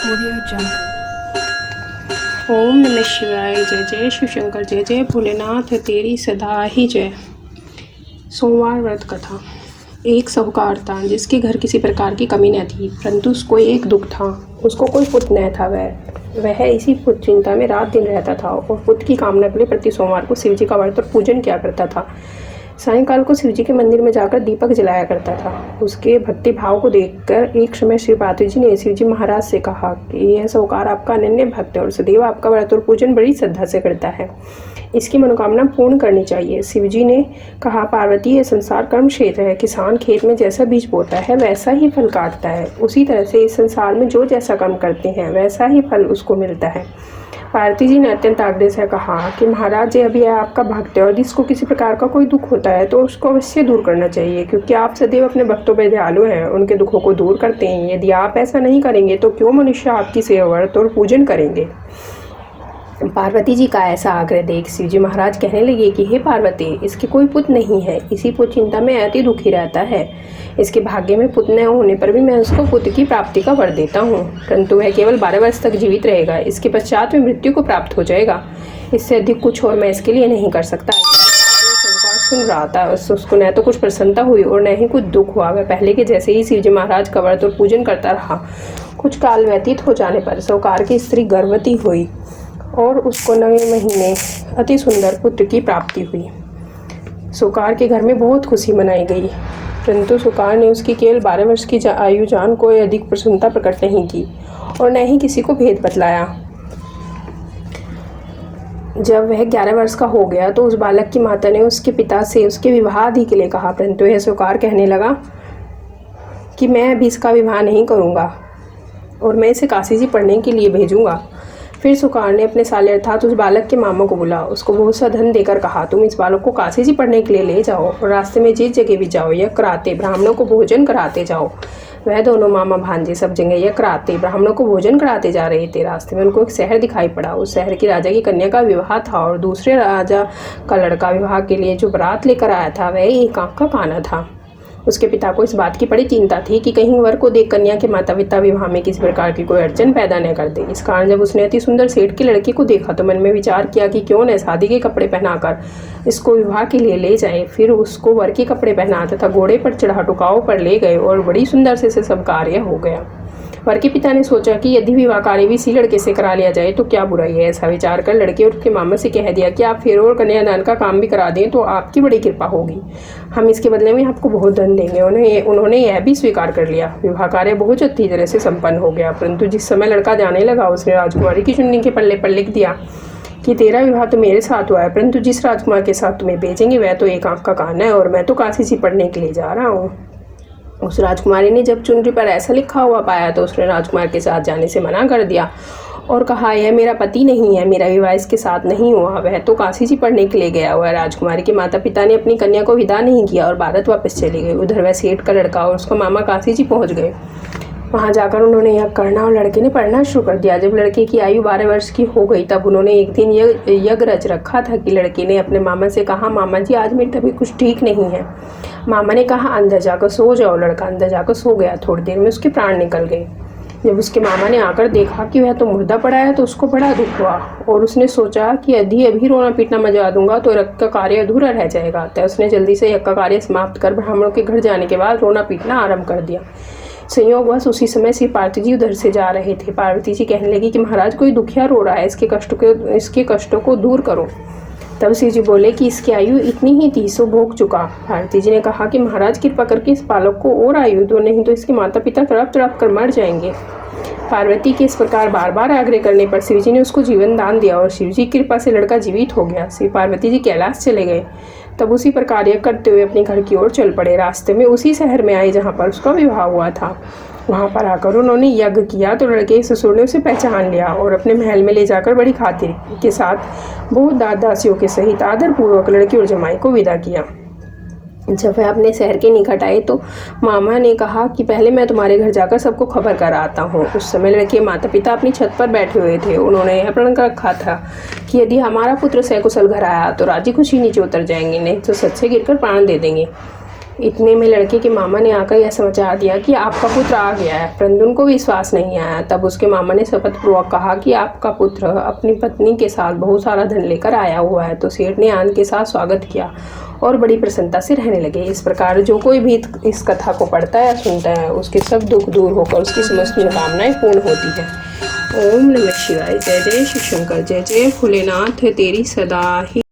Audio Jungle. ओम नमः शिवाय। जय जय शिव शंकर। जय जय भोलेनाथ तेरी सदा ही जय। सोमवार व्रत कथा। एक साहूकार था जिसके घर किसी प्रकार की कमी न थी, परंतु उसको एक दुख था। उसको कोई पुत्र न था। वह इसी पुत्र चिंता में रात दिन रहता था और पुत्र की कामना के लिए प्रति सोमवार को शिव जी का व्रत और पूजन किया करता था। सायंकाल को शिवजी के मंदिर में जाकर दीपक जलाया करता था। उसके भक्ति भाव को देखकर एक समय श्री पार्वती जी ने शिवजी महाराज से कहा कि यह साहूकार आपका अनन्य भक्त है और सदैव आपका व्रत और पूजन बड़ी श्रद्धा से करता है। इसकी मनोकामना पूर्ण करनी चाहिए। शिवजी ने कहा, पार्वती, यह संसार कर्म क्षेत्र है। किसान खेत में जैसा बीज बोता है वैसा ही फल काटता है। उसी तरह से इस संसार में जो जैसा कर्म करते हैं वैसा ही फल उसको मिलता है। पार्वती जी ने अत्यंत आग्रह से कहा कि महाराज जी, अभी यह आपका भक्त है और जिसको किसी प्रकार का कोई दुख होता है तो उसको अवश्य दूर करना चाहिए, क्योंकि आप सदैव अपने भक्तों पर दयालु हैं, उनके दुखों को दूर करते हैं। यदि आप ऐसा नहीं करेंगे तो क्यों मनुष्य आपकी सेवा व्रत और पूजन करेंगे। पार्वती जी का ऐसा आग्रह देख शिवजी महाराज कहने लगे कि हे पार्वती, इसके कोई पुत्र नहीं है। इसी पुत्र चिंता में अति दुखी रहता है। इसके भाग्य में पुत्र न होने पर भी मैं उसको पुत्र की प्राप्ति का वर देता हूँ, परंतु वह केवल 12 वर्ष तक जीवित रहेगा। इसके पश्चात में मृत्यु को प्राप्त हो जाएगा। इससे अधिक कुछ और मैं इसके लिए नहीं कर सकता। सुन रहा था, उसको न तो कुछ प्रसन्नता हुई और न ही कुछ दुख हुआ। वह पहले के जैसे ही शिवजी महाराज का व्रत और पूजन करता रहा। कुछ काल व्यतीत हो जाने पर साहूकार की स्त्री गर्भवती हुई और उसको 9 महीने अति सुंदर पुत्र की प्राप्ति हुई। साहूकार के घर में बहुत खुशी मनाई गई, परंतु साहूकार ने उसकी केवल 12 वर्ष की आयु जान कोई अधिक प्रसन्नता प्रकट नहीं की और न ही किसी को भेद बतलाया। जब वह 11 वर्ष का हो गया तो उस बालक की माता ने उसके पिता से उसके विवाह आदि के लिए कहा, परंतु यह साहूकार कहने लगा कि मैं अभी इसका विवाह नहीं करूँगा और मैं इसे काशी जी पढ़ने के लिए भेजूँगा। फिर साहूकार ने अपने साले अर्थात उस बालक के मामा को बुला उसको बहुत सा धन देकर कहा, तुम इस बालक को काशी जी पढ़ने के लिए ले जाओ और रास्ते में जिस जगह भी जाओ यह कराते ब्राह्मणों को भोजन कराते जाओ। वह दोनों मामा भांजे सब जगह यह कराते ब्राह्मणों को भोजन कराते जा रहे थे। रास्ते में उनको एक शहर दिखाई पड़ा। उस शहर की राजा की कन्या का विवाह था और दूसरे राजा का लड़का विवाह के लिए जो बारात लेकर आया था वह एक आँख का काना था। उसके पिता को इस बात की बड़ी चिंता थी कि कहीं वर को देख कन्या के माता पिता विवाह में किसी प्रकार की कोई अड़चन पैदा न कर दे। इस कारण जब उसने अति सुंदर सेठ के लड़के को देखा तो मन में विचार किया कि क्यों न शादी के कपड़े पहनाकर इसको विवाह के लिए ले जाए। फिर उसको वर के कपड़े पहना तथा घोड़े पर चढ़ा टुकाव पर ले गए और बड़ी सुंदर से सब कार्य हो गया। वर के पिता ने सोचा कि यदि विवाह कार्य भी इसी लड़के से करा लिया जाए तो क्या बुराई है। ऐसा विचार कर लड़के और उसके मामा से कह दिया कि आप फेरों और कन्यादान का काम भी करा दें तो आपकी बड़ी कृपा होगी। हम इसके बदले में आपको बहुत धन देंगे। उन्होंने यह भी स्वीकार कर लिया। विवाह कार्य बहुत अच्छी तरह से संपन्न हो गया, परंतु जिस समय लड़का जाने लगा उसने राजकुमारी की चुन्नी के पल्ले पर लिख दिया कि तेरा विवाह तो मेरे साथ हुआ है, परंतु जिस राजकुमार के साथ तुम्हें भेजेंगे वह तो एक आँख का काना है और मैं तो काशी जी पढ़ने के लिए जा रहा हूँ। उस राजकुमारी ने जब चुनरी पर ऐसा लिखा हुआ पाया तो उसने राजकुमार के साथ जाने से मना कर दिया और कहा, यह मेरा पति नहीं है, मेरा विवाह इसके साथ नहीं हुआ, वह तो काशी जी पढ़ने के लिए गया हुआ है। राजकुमारी के माता पिता ने अपनी कन्या को विदा नहीं किया और भारत वापस चले गए। उधर वह सेठ का लड़का और उसका मामा काशी जी पहुँच गए। वहाँ जाकर उन्होंने यज्ञ करना और लड़के ने पढ़ना शुरू कर दिया। जब लड़के की आयु 12 वर्ष की हो गई तब उन्होंने एक दिन यज्ञ रच रखा था कि लड़के ने अपने मामा से कहा, मामा जी, आज मेरी तबीयत कुछ ठीक नहीं है। मामा ने कहा, अंदर जाकर सो जाओ। लड़का अंदर जाकर सो गया। थोड़ी देर में उसके प्राण निकल गए। जब उसके मामा ने आकर देखा कि वह तो मुर्दा पड़ा है तो उसको बड़ा दुख हुआ और उसने सोचा कि यदि अभी रोना पीटना मचा दूंगा तो यज्ञ का कार्य अधूरा रह जाएगा। अतः उसने जल्दी से यज्ञ का कार्य समाप्त कर ब्राह्मणों के घर जाने के बाद रोना पीटना आरंभ कर दिया। संयोगवश उसी समय श्री पार्वती जी उधर से जा रहे थे। पार्वती जी कहने लगी कि महाराज, कोई दुखिया रो रहा है, इसके कष्टों को दूर करो। तब शिव जी बोले कि इसकी आयु इतनी ही थी, सो भोग चुका। पार्वती जी ने कहा कि महाराज, कृपा करके इस बालक को और आयु दो, नहीं तो इसके माता पिता तड़प तड़प कर मर जाएंगे। पार्वती के इस प्रकार बार बार आग्रह करने पर शिव जी ने उसको जीवन दान दिया और शिव जी की कृपा से लड़का जीवित हो गया। श्री पार्वती जी कैलाश चले गए। तब उसी प्रकार यज्ञ करते हुए अपने घर की ओर चल पड़े। रास्ते में उसी शहर में आए जहाँ पर उसका विवाह हुआ था। वहाँ पर आकर उन्होंने यज्ञ किया तो लड़के ससुर ने उसे पहचान लिया और अपने महल में ले जाकर बड़ी खातिर के साथ बहुत दास दासियों के सहित आदरपूर्वक लड़की और जमाई को विदा किया। जब वह अपने शहर के निकट आए तो मामा ने कहा कि पहले मैं तुम्हारे घर जाकर सबको खबर कर आता हूँ। उस समय लड़के माता पिता अपनी छत पर बैठे हुए थे। उन्होंने यह प्रण कर रखा था कि यदि हमारा पुत्र सकुशल घर आया तो राजी खुशी नीचे उतर जाएंगे, नहीं तो छत से गिरकर प्राण दे देंगे। इतने में लड़के के मामा ने आकर यह समाचार दिया कि आपका पुत्र आ गया है, परंतु उनको विश्वास नहीं आया। तब उसके मामा ने शपथपूर्वक कहा कि आपका पुत्र अपनी पत्नी के साथ बहुत सारा धन लेकर आया हुआ है। तो सेठ ने आनंद के साथ स्वागत किया और बड़ी प्रसन्नता से रहने लगे। इस प्रकार जो कोई भी इस कथा को पढ़ता है या सुनता है, उसके सब दुख दूर होकर उसकी समस्त मनोकामनाएं पूर्ण होती है। ओम नमः शिवाय। जय जय शिव शंकर, जय जय भोलेनाथ, तेरी सदा ही